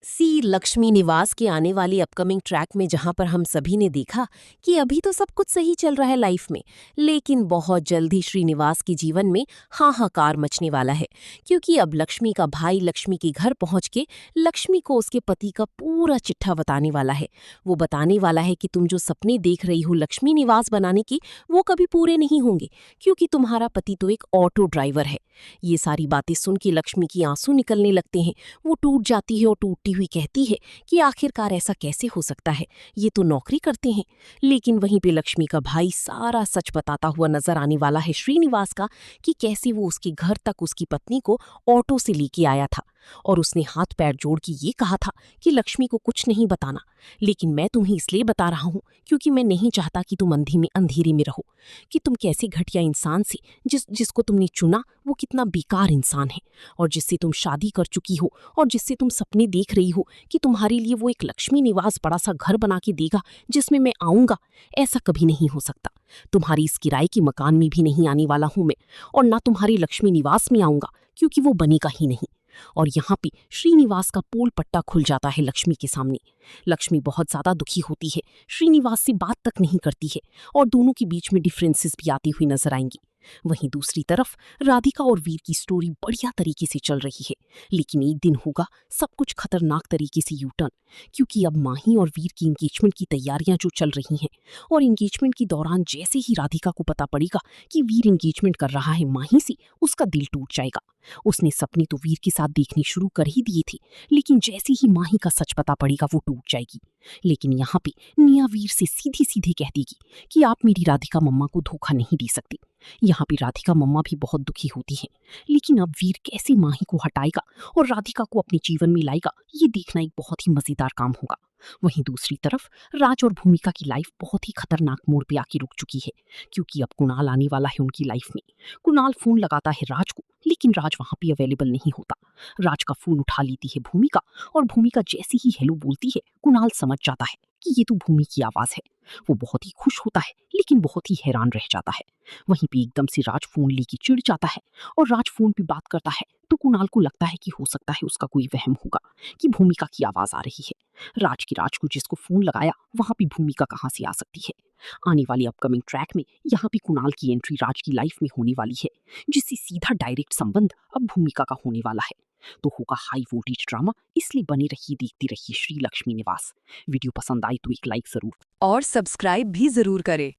लक्ष्मी निवास के आने वाली अपकमिंग ट्रैक में जहां पर हम सभी ने देखा कि अभी तो सब कुछ सही चल रहा है लाइफ में, लेकिन बहुत जल्द ही श्रीनिवास के जीवन में हाहाकार मचने वाला है। क्योंकि अब लक्ष्मी का भाई लक्ष्मी के घर पहुंच के लक्ष्मी को उसके पति का पूरा चिट्ठा बताने वाला है। वो बताने वाला है कि तुम जो सपने देख रही हो लक्ष्मी निवास बनाने की, वो कभी पूरे नहीं होंगे, क्योंकि तुम्हारा पति तो एक ऑटो ड्राइवर है। ये सारी बातें सुन के लक्ष्मी की आंसू निकलने लगते हैं। वो टूट जाती है और टूटती हुई कहती है कि आखिरकार ऐसा कैसे हो सकता है, ये तो नौकरी करते हैं। लेकिन वहीं पे लक्ष्मी का भाई सारा सच बताता हुआ नजर आने वाला है श्रीनिवास का, कि कैसे वो उसके घर तक उसकी पत्नी को ऑटो से लेके आया था और उसने हाथ पैर जोड़ के ये कहा था कि लक्ष्मी को कुछ नहीं बताना, लेकिन मैं तुम्हें इसलिए बता रहा हूँ क्योंकि मैं नहीं चाहता कि तुम अंधेरे में रहो, कि तुम कैसे घटिया इंसान से जिसको तुमने चुना वो कितना बेकार इंसान है, और जिससे तुम शादी कर चुकी हो और जिससे तुम सपने देख रही हो कि तुम्हारे लिए वो एक लक्ष्मी निवास बड़ा सा घर बना के देगा जिसमें मैं आऊंगा, ऐसा कभी नहीं हो सकता। तुम्हारी इस किराए के मकान में भी नहीं आने वाला हूं मैं, और ना तुम्हारे लक्ष्मी निवास में आऊंगा, क्योंकि वो बनेगा ही नहीं। और यहाँ पे श्रीनिवास का पोल पट्टा खुल जाता है लक्ष्मी के सामने। लक्ष्मी बहुत ज्यादा दुखी होती है, श्रीनिवास से बात तक नहीं करती है, और दोनों के बीच में डिफरेंसेस भी आती हुई नजर आएंगी। वहीं दूसरी तरफ राधिका और वीर की स्टोरी बढ़िया तरीके से चल रही है, लेकिन एक दिन होगा सब कुछ खतरनाक तरीके से यू टर्न, क्योंकि अब माही और वीर की एंगेजमेंट की तैयारियां जो चल रही हैं, और एंगेजमेंट के दौरान जैसे ही राधिका को पता पड़ेगा कि वीर एंगेजमेंट कर रहा है माही से, उसका दिल टूट जाएगा। उसने सपने तो वीर के साथ देखने शुरू कर ही दिए थे, लेकिन जैसे ही माही का सच पता पड़ेगा वो टूट जाएगी। लेकिन यहाँ पे निया वीर से सीधे सीधे कह देगी कि आप मेरी राधिका मम्मा को धोखा नहीं दे सकती। यहाँ पे राधिका मम्मा भी बहुत दुखी होती है, लेकिन अब वीर कैसे माही को हटाएगा और राधिका को अपने जीवन में लाएगा, ये देखना एक बहुत ही मजेदार काम होगा। वहीं दूसरी तरफ राज और भूमिका की लाइफ बहुत ही खतरनाक मोड़ पे आके रुक चुकी है, क्योंकि अब कुणाल आने वाला है उनकी लाइफ में। कुणाल फोन लगाता है राज को, लेकिन राज वहां पे अवेलेबल नहीं होता। राज का फोन उठा लेती है भूमिका, और भूमिका जैसे ही हेलो बोलती है कुणाल समझ जाता है कि ये तो भूमि की आवाज है। वो बहुत ही खुश होता है, लेकिन बहुत ही हैरान रह जाता है। वहीं पे एकदम से राज फोन लेके चिढ़ जाता है, और राज फोन पे बात करता है तो कुणाल को लगता है कि हो सकता है उसका कोई वहम होगा कि भूमिका की आवाज आ रही है। राज को जिसको फोन लगाया वहां पे भूमिका कहाँ से आ सकती है। आने वाली अपकमिंग ट्रैक में यहाँ पे कुणाल की एंट्री राज की लाइफ में होने वाली है, जिससे सीधा डायरेक्ट संबंध अब भूमिका का होने वाला है। तो होगा हाई वोल्टेज ड्रामा, इसलिए बने रहिए देखते रहिए श्री लक्ष्मी निवास। वीडियो पसंद आई तो एक लाइक जरूर और सब्सक्राइब भी जरूर करें।